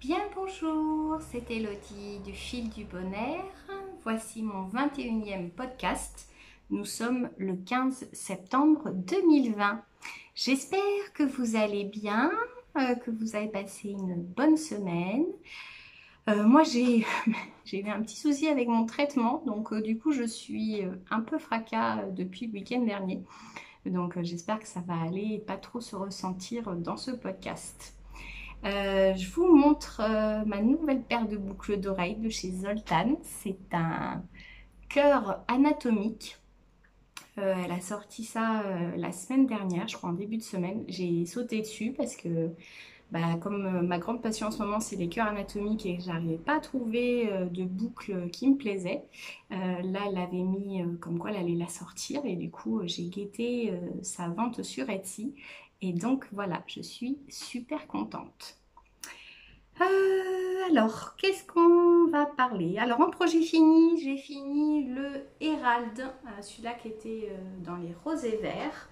Bien bonjour, c'est Elodie du Fil du Bonheur. Voici mon 21e podcast. Nous sommes le 15 septembre 2020. J'espère que vous allez bien, que vous avez passé une bonne semaine. Moi j'ai eu un petit souci avec mon traitement, donc du coup je suis un peu fracas depuis le week-end dernier. Donc j'espère que ça va aller et pas trop se ressentir dans ce podcast. Je vous montre ma nouvelle paire de boucles d'oreilles de chez Zoltan. C'est un cœur anatomique. Elle a sorti ça la semaine dernière, je crois en début de semaine. J'ai sauté dessus parce que comme ma grande passion en ce moment c'est les cœurs anatomiques et que j'arrivais pas à trouver de boucle qui me plaisait. Là elle avait mis comme quoi elle allait la sortir et du coup j'ai guetté sa vente sur Etsy. Et donc voilà, je suis super contente. Alors, qu'est-ce qu'on va parler? Alors, en projet fini, j'ai fini le Hérald, celui-là qui était dans les roses et verts.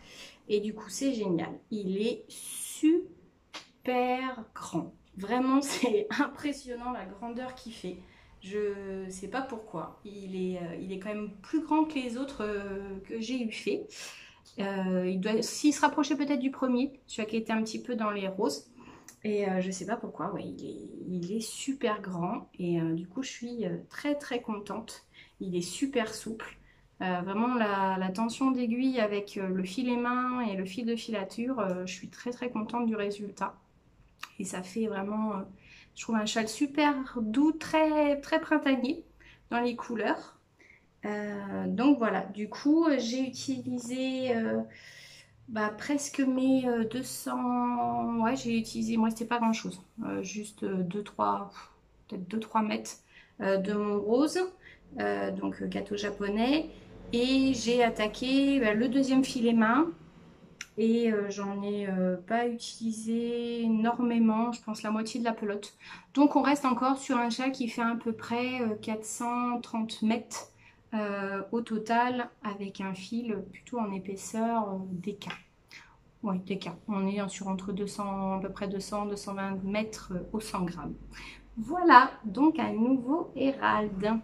Et du coup, c'est génial. Il est super grand. Vraiment, c'est impressionnant la grandeur qu'il fait. Je ne sais pas pourquoi. Il est quand même plus grand que les autres que j'ai eu fait. S'il se rapprochait peut-être du premier, celui qui était un petit peu dans les roses. Et je sais pas pourquoi, ouais, il est super grand et du coup je suis très très contente. Il est super souple. Vraiment la tension d'aiguille avec le filet main et le fil de filature, je suis très très contente du résultat. Et ça fait vraiment, je trouve un châle super doux, très très printanier dans les couleurs. Donc voilà, du coup j'ai utilisé presque mes 200. Ouais, j'ai utilisé, moi c'était pas grand chose, juste 2-3, peut-être 2-3 mètres de mon rose, donc gâteau japonais. Et j'ai attaqué le deuxième filet main. Et j'en ai pas utilisé énormément, je pense la moitié de la pelote. Donc on reste encore sur un chat qui fait à peu près 430 mètres au total, avec un fil plutôt en épaisseur DK. Oui, DK. On est sur entre 200, à peu près 200-220 mètres au 100 grammes. Voilà, donc un nouveau Hérald.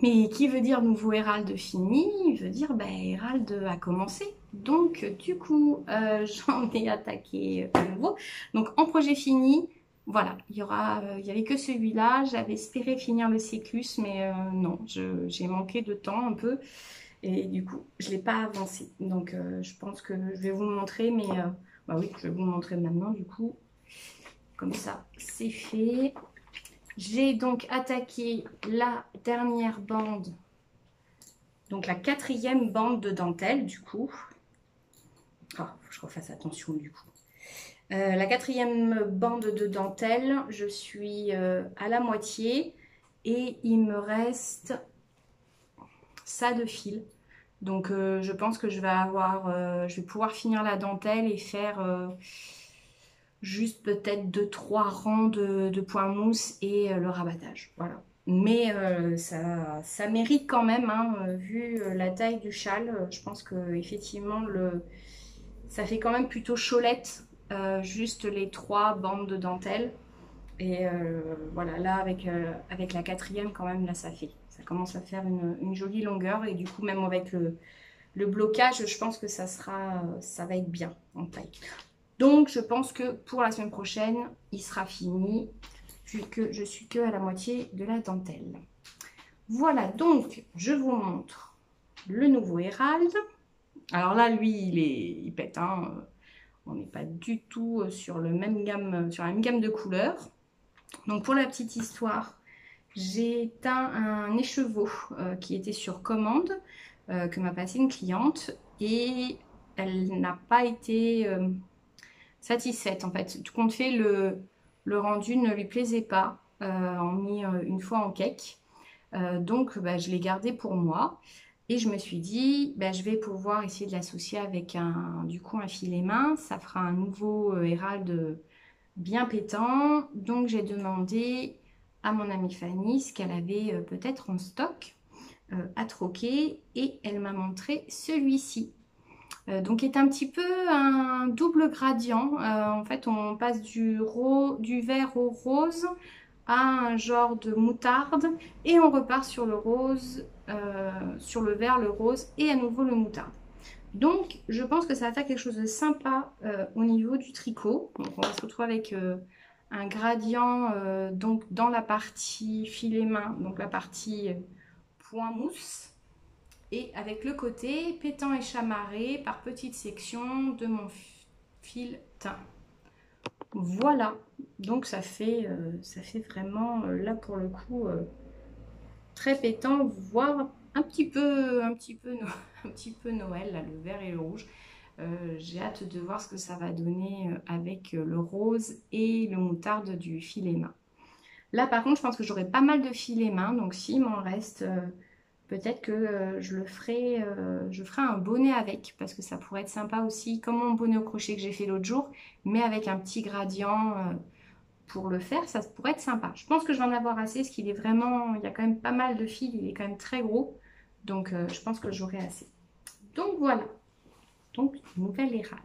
Mais qui veut dire nouveau Hérald fini? Il veut dire Hérald a commencé. Donc du coup, j'en ai attaqué à nouveau. Donc en projet fini, voilà, il y avait que celui-là. J'avais espéré finir le Séclus, mais non, j'ai manqué de temps un peu. Et du coup, je ne l'ai pas avancé. Donc je pense que je vais vous le montrer, mais oui, je vais vous le montrer maintenant du coup. Comme ça, c'est fait. J'ai donc attaqué la dernière bande, donc la 4e bande de dentelle du coup. Ah, faut que je refasse attention du coup. La 4e bande de dentelle, je suis à la moitié et il me reste ça de fil. Donc je pense que je vais pouvoir finir la dentelle et faire juste peut-être 2-3 rangs de point mousse et le rabattage. Voilà. Mais ça mérite quand même, hein, vu la taille du châle. Je pense que effectivement ça fait quand même plutôt cholette, juste les 3 bandes de dentelle. Et voilà, là avec la 4e quand même, là ça commence à faire une jolie longueur. Et du coup même avec le blocage, je pense que ça va être bien en taille. Donc je pense que pour la semaine prochaine, il sera fini, vu que je suis que à la moitié de la dentelle. Voilà, donc je vous montre le nouveau Hérald. Alors là, lui, il pète, hein. On n'est pas du tout sur la même gamme de couleurs. Donc pour la petite histoire, j'ai teint un écheveau qui était sur commande, que m'a passé une cliente, et elle n'a pas été satisfaite en fait. Tout compte fait, le rendu ne lui plaisait pas. On mis une fois en cake. Donc je l'ai gardé pour moi. Et je me suis dit, je vais pouvoir essayer de l'associer avec du coup un filet main. Ça fera un nouveau Hérald bien pétant. Donc j'ai demandé à mon amie Fanny ce qu'elle avait peut-être en stock à troquer. Et elle m'a montré celui-ci. Donc est un petit peu un double gradient. En fait, on passe du vert au rose à un genre de moutarde et on repart sur le rose, sur le vert, le rose et à nouveau le moutarde. Donc, je pense que ça va faire quelque chose de sympa au niveau du tricot. Donc, on va se retrouver avec un gradient donc dans la partie filet main, donc la partie point mousse, et avec le côté pétant et chamarré par petites sections de mon fil teint. Voilà, donc ça fait vraiment là pour le coup très pétant, voire un petit peu, un petit peu Noël, là, le vert et le rouge. J'ai hâte de voir ce que ça va donner avec le rose et le moutarde du filet main. Là, par contre, je pense que j'aurai pas mal de filets main, donc s'il m'en reste, peut-être que je ferai un bonnet avec, parce que ça pourrait être sympa aussi, comme mon bonnet au crochet que j'ai fait l'autre jour, mais avec un petit gradient pour le faire, ça pourrait être sympa. Je pense que je vais en avoir assez, parce qu'il est vraiment, il y a quand même pas mal de fils, il est quand même très gros, donc je pense que j'aurai assez. Donc voilà, donc nouvelle érable.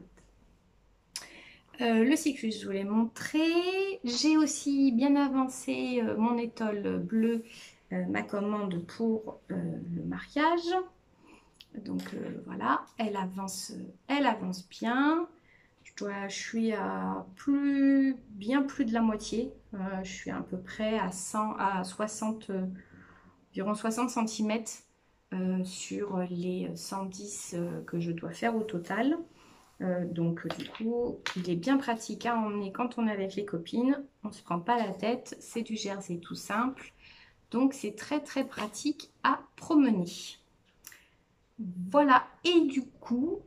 Le cyclus, je vous l'ai montré. J'ai aussi bien avancé mon étole bleue, ma commande pour le mariage. Donc voilà, elle avance bien. Je suis à bien plus de la moitié. Je suis à peu près à 60, environ 60 cm sur les 110 que je dois faire au total. Donc du coup, il est bien pratique à emmener quand on est avec les copines. On ne se prend pas la tête, c'est du jersey tout simple. Donc c'est très très pratique à promener. Voilà, et du coup,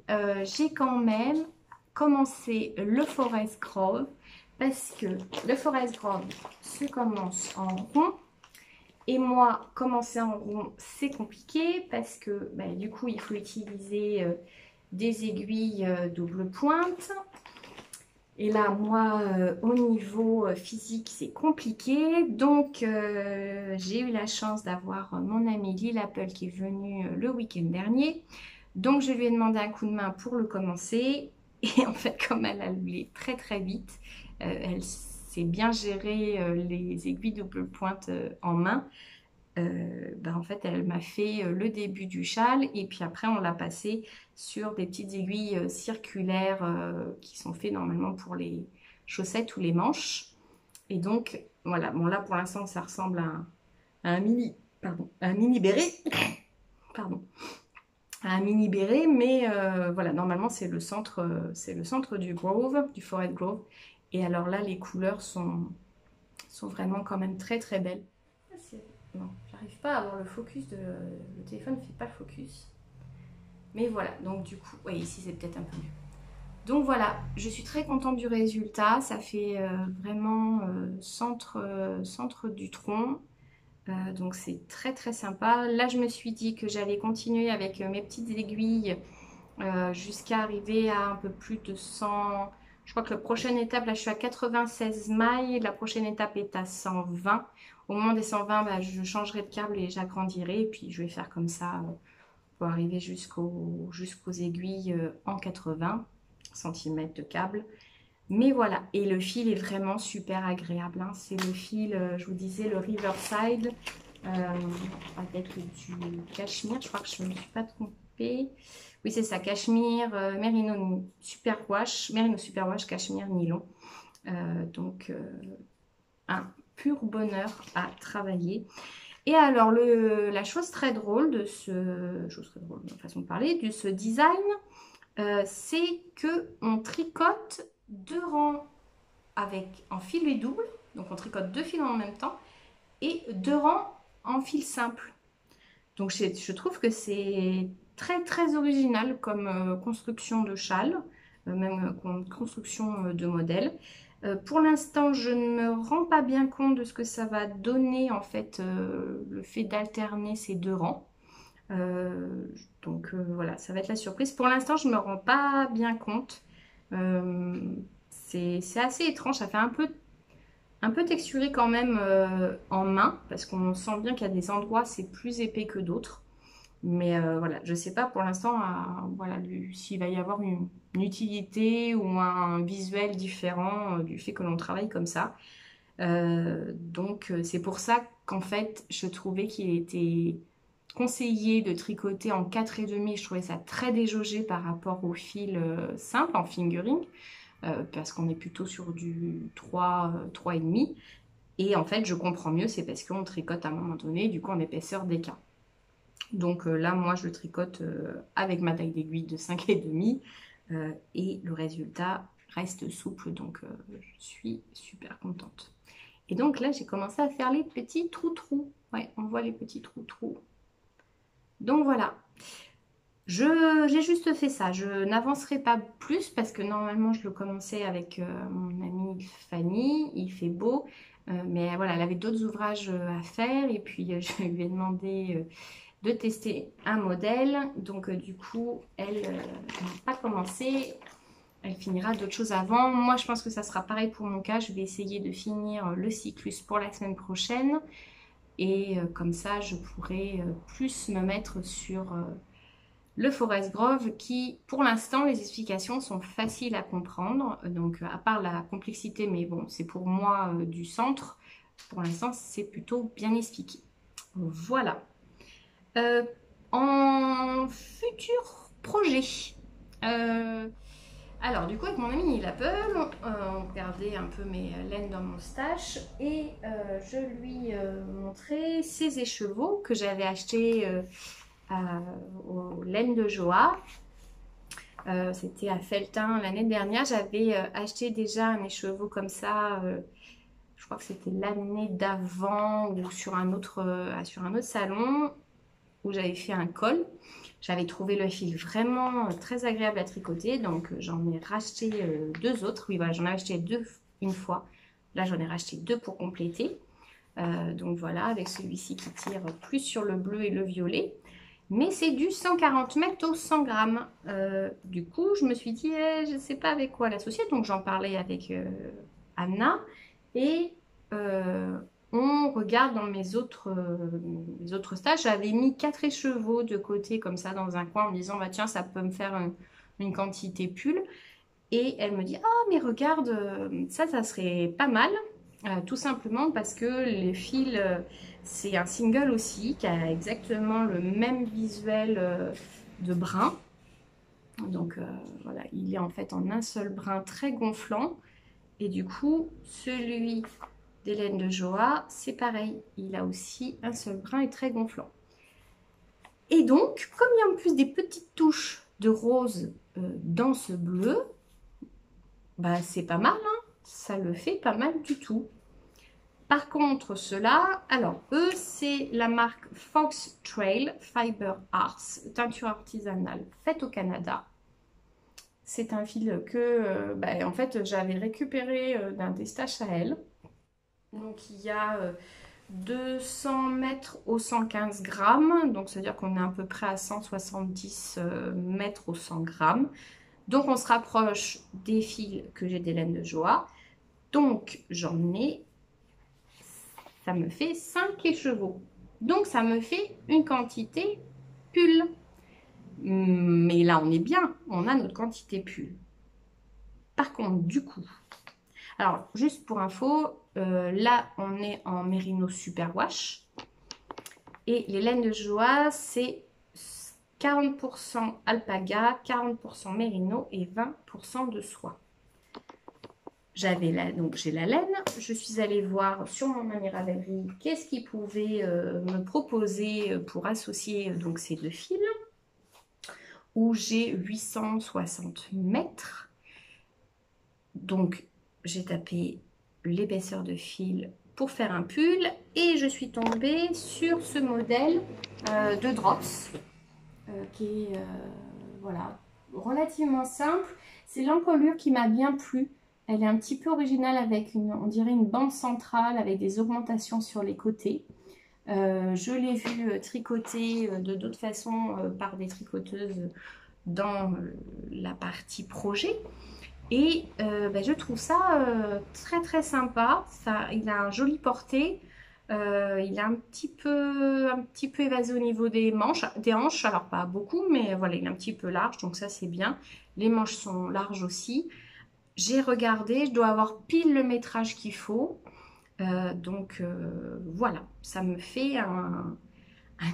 j'ai quand même commencé le Forest Grove parce que le Forest Grove se commence en rond. Et moi, commencer en rond, c'est compliqué parce que du coup, il faut utiliser des aiguilles double pointe. Et là, moi, au niveau physique, c'est compliqué. Donc, j'ai eu la chance d'avoir mon amie Lil Apple qui est venue le week-end dernier. Donc, je lui ai demandé un coup de main pour le commencer. Et en fait, comme elle a roulé très très vite, elle sait bien gérer les aiguilles double pointe en main. En fait, elle m'a fait le début du châle et puis après, on l'a passé sur des petites aiguilles circulaires qui sont faites normalement pour les chaussettes ou les manches. Et donc, voilà. Bon, là, pour l'instant, ça ressemble à un mini, pardon, à un mini béret. Pardon. À un mini béret, mais voilà, normalement, c'est le centre du Grove, du Forest Grove. Et alors là, les couleurs sont vraiment quand même très, très belles. Non, j'arrive pas à avoir le focus le téléphone ne fait pas le focus. Mais voilà, donc du coup, oui, ici c'est peut-être un peu mieux. Donc voilà, je suis très contente du résultat. Ça fait vraiment centre du tronc. Donc c'est très très sympa. Là, je me suis dit que j'allais continuer avec mes petites aiguilles jusqu'à arriver à un peu plus de 100. Je crois que la prochaine étape, là je suis à 96 mailles, la prochaine étape est à 120. Au moment des 120, je changerai de câble et j'agrandirai. Et puis je vais faire comme ça pour arriver jusqu'aux aiguilles en 80 cm de câble. Mais voilà, et le fil est vraiment super agréable. Hein. C'est le fil, je vous disais, le Riverside avec du cachemire. Je crois que je ne me suis pas trompée. Oui, c'est ça, cachemire, merino superwash, cachemire nylon. Donc, un pur bonheur à travailler. Et alors, la chose très drôle de façon de parler, de ce design, c'est qu'on tricote 2 rangs en filet double. Donc, on tricote 2 fils en même temps et 2 rangs en fil simple. Donc, je trouve que c'est très très original comme construction de châle, même construction de modèle. Pour l'instant, je ne me rends pas bien compte de ce que ça va donner en fait le fait d'alterner ces 2 rangs. Donc voilà, ça va être la surprise. Pour l'instant, je ne me rends pas bien compte. C'est assez étrange, ça fait un peu texturé quand même en main, parce qu'on sent bien qu'il y a des endroits c'est plus épais que d'autres. Mais voilà, je ne sais pas pour l'instant voilà, s'il va y avoir une utilité ou un visuel différent du fait que l'on travaille comme ça. Donc c'est pour ça qu'en fait je trouvais qu'il était conseillé de tricoter en 4,5. Je trouvais ça très déjaugé par rapport au fil simple en fingering, parce qu'on est plutôt sur du 3, 3,5. Et en fait je comprends mieux, c'est parce qu'on tricote à un moment donné du coup en épaisseur d'écart. Donc là moi je tricote avec ma taille d'aiguille de 5,5 et le résultat reste souple, donc je suis super contente. Et donc là, j'ai commencé à faire les petits trous-trous. Ouais, on voit les petits trous-trous. Donc voilà. J'ai juste fait ça. Je n'avancerai pas plus parce que normalement, je le commençais avec mon amie Fanny. Il fait beau. Mais voilà, elle avait d'autres ouvrages à faire. Et puis, je lui ai demandé de tester un modèle. Donc, du coup, elle n'a pas commencé. Elle finira d'autres choses avant. Moi, je pense que ça sera pareil pour mon cas. Je vais essayer de finir le cyclus pour la semaine prochaine. Et comme ça, je pourrai plus me mettre sur le Forest Grove qui, pour l'instant, les explications sont faciles à comprendre. Donc, à part la complexité, mais bon, c'est pour moi du centre. Pour l'instant, c'est plutôt bien expliqué. Voilà. En futur projet. Alors, du coup, avec mon ami il Apple, on regardait un peu mes laines dans mon stash et je lui montrais ces écheveaux que j'avais achetés aux laines de Joa. C'était à Felletin l'année dernière. J'avais acheté déjà un écheveau comme ça, je crois que c'était l'année d'avant ou sur un autre salon où j'avais fait un col. J'avais trouvé le fil vraiment très agréable à tricoter, donc j'en ai racheté deux autres. Oui, voilà, j'en ai acheté deux une fois. Là, j'en ai racheté deux pour compléter. Donc voilà, avec celui-ci qui tire plus sur le bleu et le violet. Mais c'est du 140 mètres au 100 grammes. Du coup, je me suis dit, je ne sais pas avec quoi l'associer. Donc j'en parlais avec Anna. Et on regarde dans mes autres stages, j'avais mis 4 écheveaux de côté comme ça dans un coin en me disant bah tiens ça peut me faire une quantité pull. Et elle me dit ah mais regarde ça serait pas mal, tout simplement parce que les fils c'est un single aussi qui a exactement le même visuel de brin. Donc voilà, il est en fait en un seul brin très gonflant. Et du coup, celui des laines de Joa, c'est pareil. Il a aussi un seul brin et très gonflant. Et donc, comme il y a en plus des petites touches de rose dans ce bleu, bah c'est pas mal, hein, ça le fait pas mal du tout. Par contre, ceux-là, alors eux, c'est la marque Fox Trail Fiber Arts, teinture artisanale faite au Canada. C'est un fil que, en fait, j'avais récupéré d'un des stages à elle. Donc, il y a 200 mètres au 115 grammes. Donc, c'est-à-dire qu'on est à peu près à 170 mètres au 100 grammes. Donc, on se rapproche des fils que j'ai des laines de Joa. Donc, j'en ai, ça me fait 5 écheveaux. Donc, ça me fait une quantité pull. Mais là, on est bien. On a notre quantité pull. Par contre, du coup, alors, juste pour info, là, on est en Merino Superwash. Et les laines de Joa, c'est 40% alpaga, 40% Merino et 20% de soie. Donc j'ai la laine. Je suis allée voir sur mon ami Ravelry qu'est-ce qu'il pouvait me proposer pour associer donc ces deux fils. Où j'ai 860 mètres. Donc, j'ai tapé l'épaisseur de fil pour faire un pull et je suis tombée sur ce modèle de Drops qui est voilà, relativement simple. C'est l'encolure qui m'a bien plu. Elle est un petit peu originale avec on dirait une bande centrale avec des augmentations sur les côtés. Je l'ai vu tricoter de d'autres façons par des tricoteuses dans la partie projet. Et je trouve ça très très sympa. Il a un joli porté. Il est un petit peu évasé au niveau des hanches, alors pas beaucoup, mais voilà, il est un petit peu large, donc ça c'est bien. Les manches sont larges aussi. J'ai regardé, je dois avoir pile le métrage qu'il faut. Voilà, ça me fait un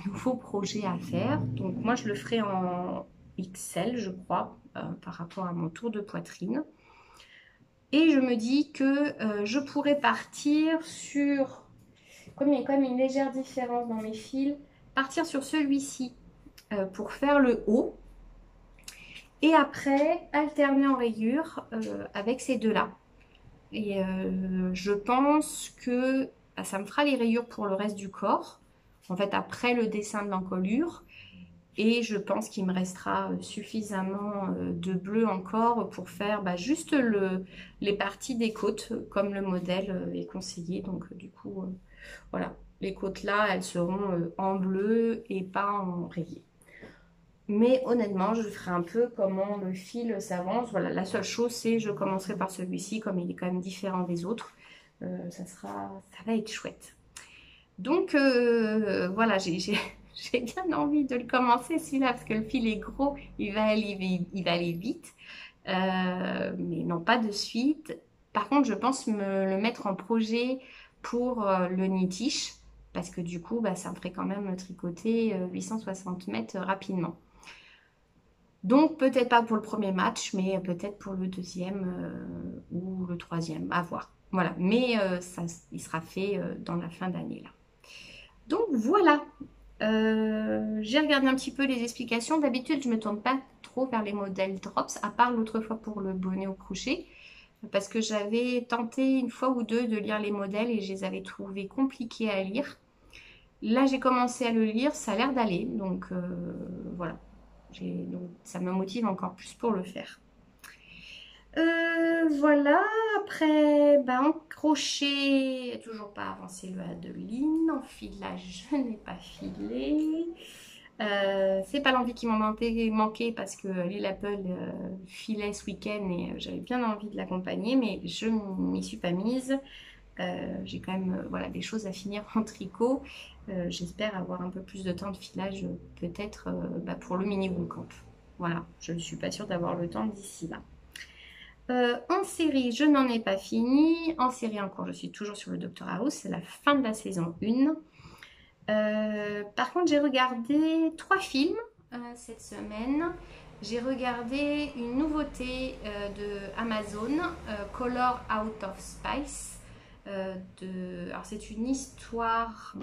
nouveau projet à faire. Donc moi je le ferai en XL, je crois, par rapport à mon tour de poitrine. Et je me dis que je pourrais partir sur, comme il y a quand même une légère différence dans mes fils, partir sur celui-ci pour faire le haut. Et après, alterner en rayures avec ces deux-là. Et je pense que bah, ça me fera les rayures pour le reste du corps. En fait, après le dessin de l'encolure. Et je pense qu'il me restera suffisamment de bleu encore pour faire bah, juste les parties des côtes, comme le modèle est conseillé. Donc du coup, voilà. Les côtes là, elles seront en bleu et pas en rayé. Mais honnêtement, je ferai un peu comment le fil s'avance. Voilà, la seule chose, c'est je commencerai par celui-ci, comme il est quand même différent des autres. Ça va être chouette. Donc voilà, j'ai bien envie de le commencer celui-là parce que le fil est gros, il va aller vite. Mais non, pas de suite. Par contre, je pense me le mettre en projet pour le Nitish parce que du coup, bah, ça me ferait quand même tricoter 860 mètres rapidement. Donc peut-être pas pour le premier match, mais peut-être pour le deuxième ou le troisième, à voir. Voilà, mais il sera fait dans la fin d'année là. Donc voilà, j'ai regardé un petit peu les explications. D'habitude, je ne me tourne pas trop vers les modèles Drops, à part l'autre fois pour le bonnet au crochet, parce que j'avais tenté une fois ou deux de lire les modèles et je les avais trouvés compliqués à lire. Là, j'ai commencé à le lire, ça a l'air d'aller, donc voilà. Donc, ça me motive encore plus pour le faire. Voilà, après, bah, en crochet, toujours pas avancé le Adeline. En filage, je n'ai pas filé. C'est pas l'envie qui m'en manquait parce que Lil Apple filait ce week-end et j'avais bien envie de l'accompagner, mais je m'y suis pas mise. J'ai quand même voilà, des choses à finir en tricot. J'espère avoir un peu plus de temps de filage peut-être bah, pour le mini bootcamp. Voilà, je ne suis pas sûre d'avoir le temps d'ici là. En série, je n'en ai pas fini. En série encore, je suis toujours sur le Dr House. C'est la fin de la saison 1. Par contre, j'ai regardé 3 films cette semaine. J'ai regardé une nouveauté de Amazon, Color Out of Spice. Alors c'est une histoire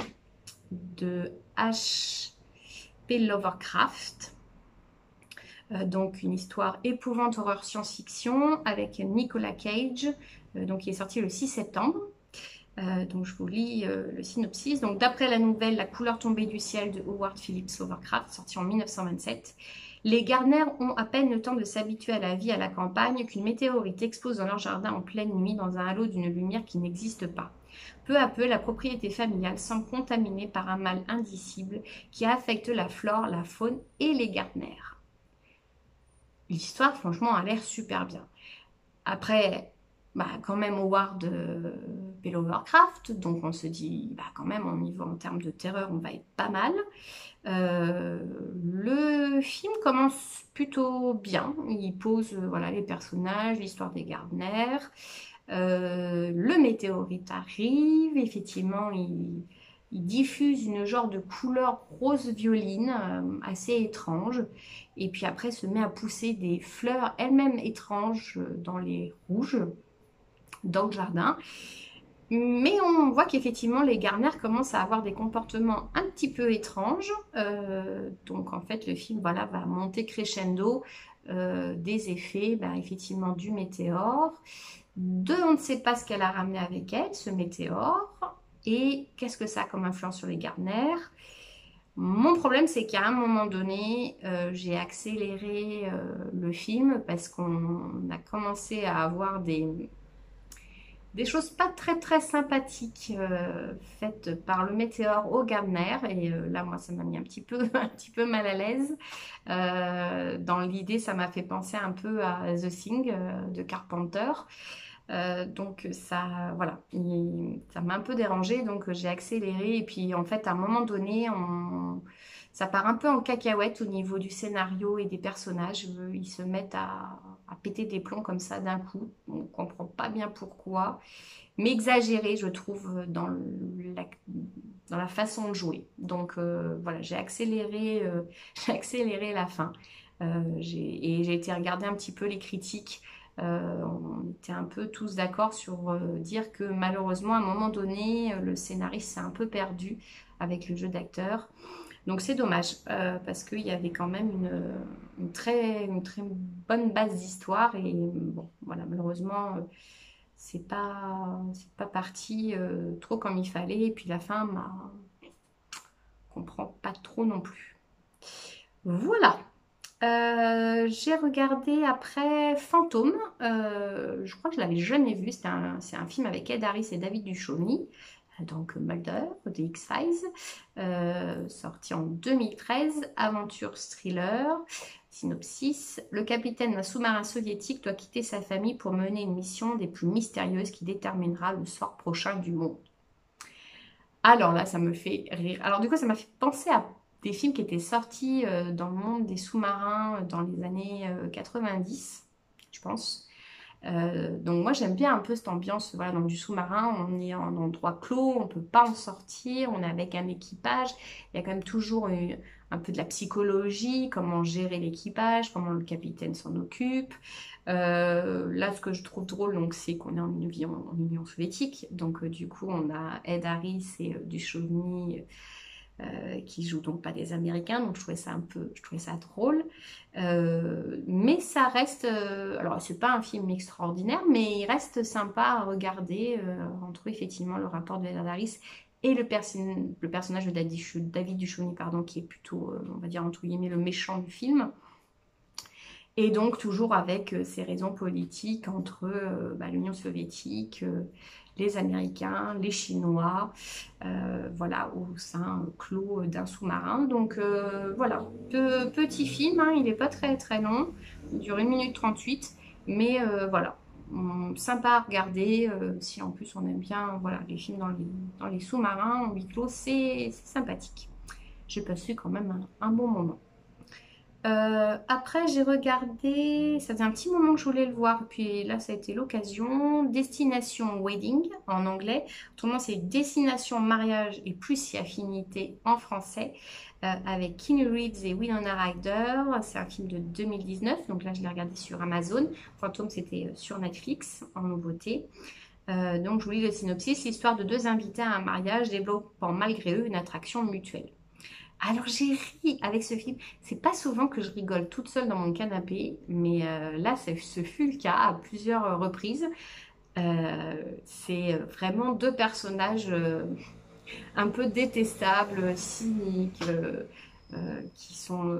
de H.P. Lovecraft. Donc une histoire épouvante, horreur, science-fiction avec Nicolas Cage, donc qui est sorti le 6 septembre. Donc je vous lis le synopsis. Donc d'après la nouvelle La couleur tombée du ciel de Howard Phillips Lovecraft, sorti en 1927, les Gardner ont à peine le temps de s'habituer à la vie à la campagne qu'une météorite explose dans leur jardin en pleine nuit dans un halo d'une lumière qui n'existe pas. Peu à peu, la propriété familiale semble contaminée par un mal indicible qui affecte la flore, la faune et les Gardner. L'histoire, franchement, a l'air super bien. Après, bah, quand même Howard P. Lovecraft, donc on se dit, bah, quand même, en termes de terreur, on va être pas mal. Le film commence plutôt bien. Il pose voilà, les personnages, l'histoire des Gardner. Le météorite arrive, effectivement, il diffuse une genre de couleur rose violine assez étrange. Et puis après, se met à pousser des fleurs elles-mêmes étranges dans les rouges, dans le jardin. Mais on voit qu'effectivement, les Gardner commencent à avoir des comportements un petit peu étranges. Donc en fait, le film voilà, va monter crescendo des effets, bah, effectivement, du météore. On ne sait pas ce qu'elle a ramené avec elle, ce météore. Et qu'est-ce que ça a comme influence sur les Gardner? Mon problème, c'est qu'à un moment donné, j'ai accéléré le film parce qu'on a commencé à avoir des choses pas très très sympathiques faites par le météore au Gardner. Et là, moi, ça m'a mis un petit peu mal à l'aise. Dans l'idée, ça m'a fait penser un peu à The Thing de Carpenter. Donc ça, voilà, ça m'a un peu dérangée, donc j'ai accéléré. Et puis en fait, à un moment donné, ça part un peu en cacahuète au niveau du scénario et des personnages. Ils se mettent à péter des plombs comme ça d'un coup. On ne comprend pas bien pourquoi, mais exagéré, je trouve, dans la façon de jouer. Donc voilà, j'ai accéléré la fin. Et j'ai été regarder un petit peu les critiques. On était un peu tous d'accord sur dire que malheureusement, à un moment donné, le scénariste s'est un peu perdu avec le jeu d'acteur. Donc c'est dommage, parce qu'il y avait quand même une très bonne base d'histoire. Et bon, voilà, malheureusement, c'est pas parti trop comme il fallait. Et puis la fin, on comprend pas trop non plus. Voilà. J'ai regardé après Fantôme. Je crois que je l'avais jamais vu. C'est un film avec Ed Harris et David Duchovny, donc Mulder, de X-Files, sorti en 2013, aventure thriller. Synopsis: le capitaine d'un sous-marin soviétique doit quitter sa famille pour mener une mission des plus mystérieuses qui déterminera le sort prochain du monde. Alors là, ça me fait rire. Alors du coup, ça m'a fait penser à des films qui étaient sortis dans le monde des sous-marins dans les années 90, je pense. Donc moi, j'aime bien un peu cette ambiance, voilà, dans du sous-marin. On est en endroit clos, on ne peut pas en sortir, on est avec un équipage. Il y a quand même toujours un peu de la psychologie, comment gérer l'équipage, comment le capitaine s'en occupe. Là, ce que je trouve drôle, donc, c'est qu'on est en Union soviétique. Donc, du coup, on a Ed Harris et Duchovny qui jouent donc pas des Américains. Donc, je trouvais ça drôle. Mais ça reste, alors c'est pas un film extraordinaire, mais il reste sympa à regarder entre effectivement le rapport de Ed Harris et le personnage de David Duchovny, pardon, qui est plutôt, on va dire entre guillemets, le méchant du film. Et donc toujours avec ces raisons politiques entre l'Union soviétique, les Américains, les Chinois, voilà, au sein clos d'un sous-marin. Donc voilà, petit film, hein, il n'est pas très très long, il dure 1 minute 38, mais voilà, sympa à regarder, si en plus on aime bien voilà, les films dans les sous-marins, en huis clos, c'est sympathique. J'ai passé quand même un bon moment. Après, j'ai regardé, ça faisait un petit moment que je voulais le voir, puis là, ça a été l'occasion. Destination Wedding en anglais. Autrement, c'est Destination Mariage et plus si affinité en français, avec Keanu Reeves et Winona Ryder. C'est un film de 2019, donc là, je l'ai regardé sur Amazon. Fantôme, c'était sur Netflix en nouveauté. Donc, je vous lis le synopsis. L'histoire de deux invités à un mariage développant malgré eux une attraction mutuelle. Alors j'ai ri avec ce film. C'est pas souvent que je rigole toute seule dans mon canapé, mais là, ce fut le cas à plusieurs reprises. C'est vraiment deux personnages un peu détestables, cyniques, qui sont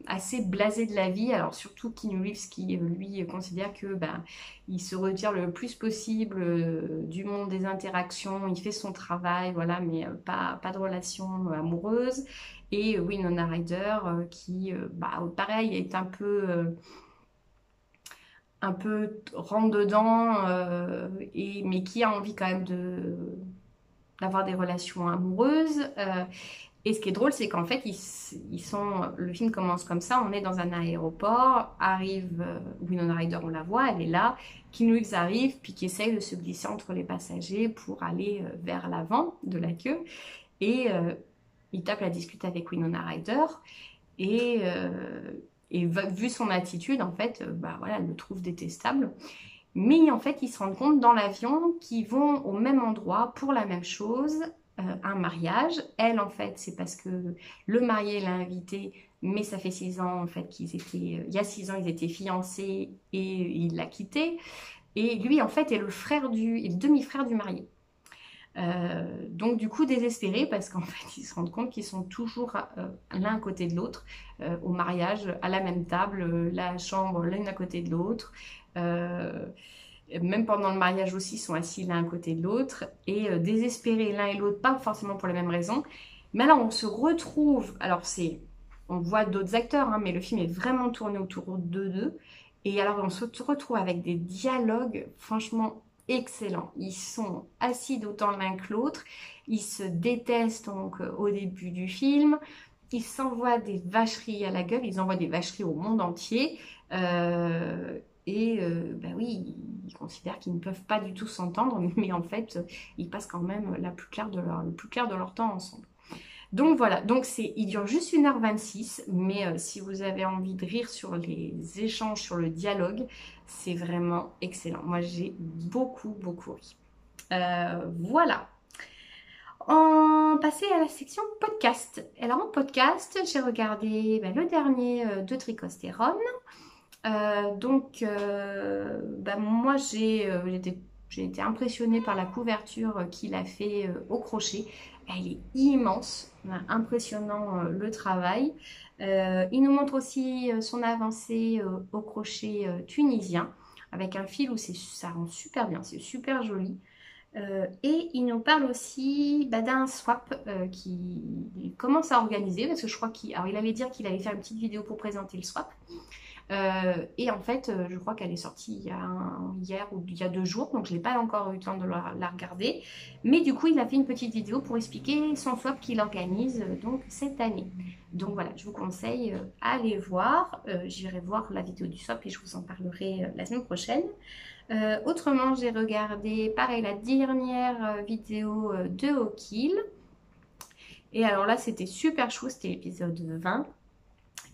assez blasés de la vie. Alors surtout Keanu Reeves qui, lui, considère que il se retire le plus possible du monde des interactions, il fait son travail, voilà, mais pas de relation amoureuse. Et Winona Ryder qui, pareil, est un peu rentre dedans, mais qui a envie quand même d'avoir des relations amoureuses. Et ce qui est drôle, c'est qu'en fait, le film commence comme ça, on est dans un aéroport, arrive Winona Ryder, on la voit, elle est là, Keanu Reeves arrive, puis qui essaye de se glisser entre les passagers pour aller vers l'avant de la queue. Et il tape la discute avec Winona Ryder, et vu son attitude, en fait, voilà, elle le trouve détestable. Mais en fait, ils se rendent compte dans l'avion qu'ils vont au même endroit pour la même chose, un mariage. Elle, en fait, c'est parce que le marié l'a invitée, mais ça fait 6 ans, en fait, il y a 6 ans, ils étaient fiancés et il l'a quitté. Et lui, en fait, est le demi-frère du marié. Donc du coup désespérés parce qu'en fait ils se rendent compte qu'ils sont toujours l'un à côté de l'autre au mariage, à la même table, la chambre l'une à côté de l'autre, même pendant le mariage aussi ils sont assis l'un à côté de l'autre et désespérés l'un et l'autre, pas forcément pour les mêmes raisons, mais alors on se retrouve, on voit d'autres acteurs, hein, mais le film est vraiment tourné autour d'eux deux. Et alors, on se retrouve avec des dialogues franchement excellents. Ils sont acides autant l'un que l'autre. Ils se détestent donc au début du film. Ils s'envoient des vacheries à la gueule. Ils envoient des vacheries au monde entier. Ben oui, ils considèrent qu'ils ne peuvent pas du tout s'entendre, mais en fait, ils passent quand même le plus clair de leur temps ensemble. Donc voilà, il dure juste 1h26, mais si vous avez envie de rire sur les échanges, sur le dialogue, c'est vraiment excellent. Moi, j'ai beaucoup, beaucoup ri. Voilà. On passait à la section podcast. Alors en podcast, j'ai regardé le dernier de Tricostérone. Moi, j'ai été impressionnée par la couverture qu'il a fait au crochet. Elle est immense, impressionnant le travail. Il nous montre aussi son avancée au crochet tunisien avec un fil où ça rend super bien, c'est super joli. Et il nous parle aussi d'un swap qu'il commence à organiser parce que je crois il allait dire qu'il allait faire une petite vidéo pour présenter le swap. Et en fait, je crois qu'elle est sortie hier ou il y a 2 jours, donc je n'ai pas encore eu le temps de la regarder. Mais du coup, il a fait une petite vidéo pour expliquer son swap qu'il organise donc cette année. Donc voilà, je vous conseille à aller voir. J'irai voir la vidéo du swap et je vous en parlerai la semaine prochaine. Autrement, j'ai regardé, pareil, la dernière vidéo de Hawkhill. Et alors là, c'était super chou, c'était l'épisode 20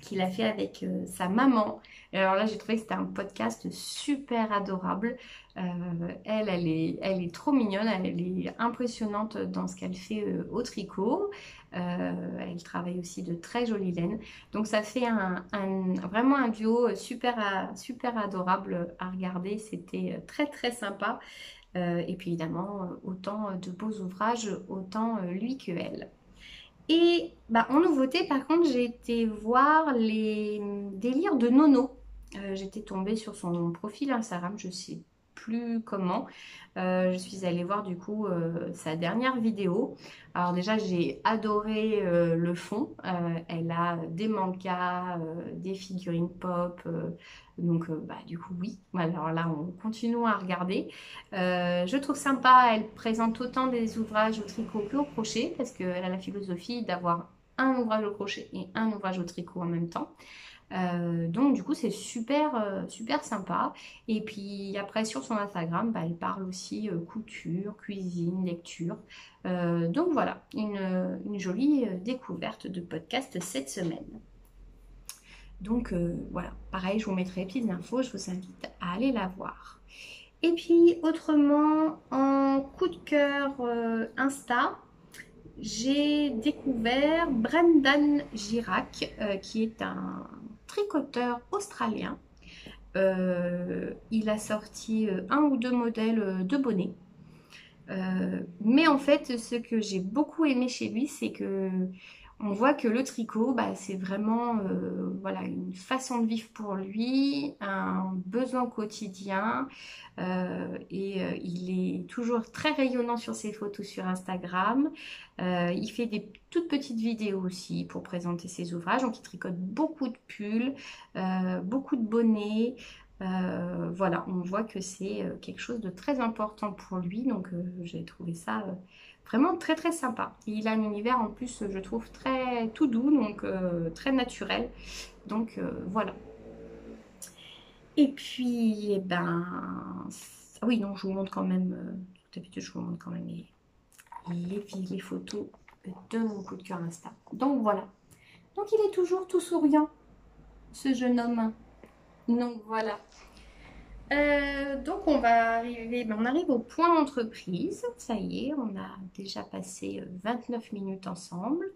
qu'il a fait avec sa maman. Et alors là, j'ai trouvé que c'était un podcast super adorable. Elle est trop mignonne, elle est impressionnante dans ce qu'elle fait au tricot. Elle travaille aussi de très jolies laines. Donc ça fait vraiment un duo super adorable à regarder. C'était très très sympa. Et puis évidemment, autant de beaux ouvrages, autant lui que elle. Et en nouveauté, par contre, j'ai été voir les délires de Nono. J'étais tombée sur son profil Instagram, je sais plus comment. Je suis allée voir du coup sa dernière vidéo. Alors déjà, j'ai adoré le fond. Elle a des mangas, des figurines pop. Du coup, oui. Alors là, on continue à regarder. Je trouve sympa, elle présente autant des ouvrages au tricot qu'au crochet parce qu'elle a la philosophie d'avoir un ouvrage au crochet et un ouvrage au tricot en même temps. Donc du coup c'est super sympa. Et puis après sur son Instagram, elle parle aussi couture, cuisine, lecture. Donc voilà, une jolie découverte de podcast cette semaine. Donc voilà, pareil, je vous mettrai les petites infos, je vous invite à aller la voir. Et puis autrement, en coup de cœur Insta, j'ai découvert Brendan Girac, qui est un tricoteur australien. Il a sorti 1 ou 2 modèles de bonnets. Mais en fait, ce que j'ai beaucoup aimé chez lui, c'est que on voit que le tricot, c'est vraiment une façon de vivre pour lui, un besoin quotidien. Il est toujours très rayonnant sur ses photos sur Instagram. Il fait des toutes petites vidéos aussi pour présenter ses ouvrages. Donc il tricote beaucoup de pulls, beaucoup de bonnets. On voit que c'est quelque chose de très important pour lui. Donc j'ai trouvé ça vraiment très très sympa. Et il a un univers en plus, je trouve, très tout doux, donc très naturel. Donc voilà. Et puis, oui, non, je vous montre quand même, d'habitude, je vous montre quand même les photos de mon coup de cœur Insta. Donc voilà. Donc il est toujours tout souriant, ce jeune homme. Donc voilà. Donc on arrive au point entreprise. Ça y est, on a déjà passé 29 minutes ensemble.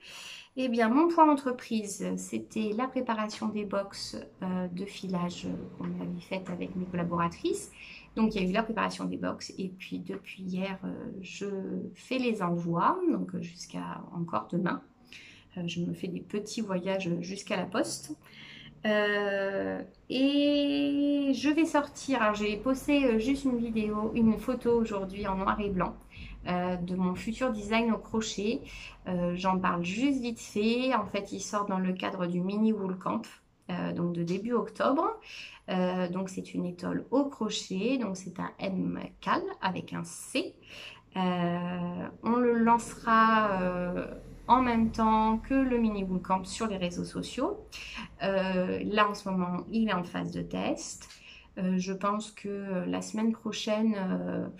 Eh bien, mon point entreprise, c'était la préparation des box de filage qu'on avait faite avec mes collaboratrices. Donc il y a eu la préparation des box et puis depuis hier, je fais les envois, donc jusqu'à encore demain. Je me fais des petits voyages jusqu'à la poste. Et je vais sortir, alors j'ai posté juste une photo aujourd'hui en noir et blanc de mon futur design au crochet. J'en parle juste vite fait. En fait, il sort dans le cadre du mini wool camp. donc de début octobre. Donc c'est une étole au crochet, donc c'est un MCAL avec un C. On le lancera en même temps que le mini bootcamp sur les réseaux sociaux. Là en ce moment il est en phase de test. Je pense que la semaine prochaine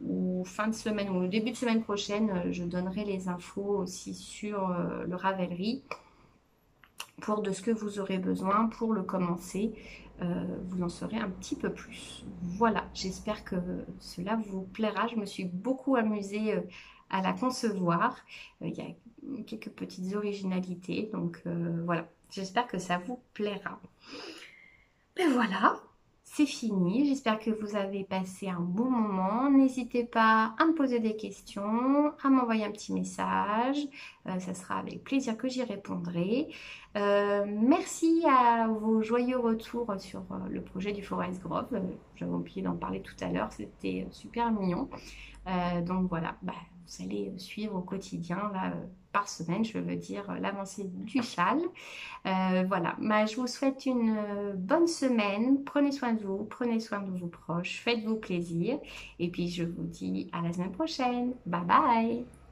ou fin de semaine ou le début de semaine prochaine, je donnerai les infos aussi sur le Ravelry pour de ce que vous aurez besoin pour le commencer. Vous en saurez un petit peu plus. Voilà, j'espère que cela vous plaira. Je me suis beaucoup amusée à la concevoir. Il y a quelques petites originalités, donc voilà, j'espère que ça vous plaira. Et voilà, c'est fini. J'espère que vous avez passé un bon moment. N'hésitez pas à me poser des questions, à m'envoyer un petit message. Ça sera avec plaisir que j'y répondrai. Merci à vos joyeux retours sur le projet du Forest Grove. J'avais oublié d'en parler tout à l'heure. C'était super mignon. Donc voilà, vous allez suivre au quotidien, là, par semaine, je veux dire, l'avancée du châle. Voilà, je vous souhaite une bonne semaine. Prenez soin de vous, prenez soin de vos proches, faites-vous plaisir. Et puis je vous dis à la semaine prochaine. Bye bye!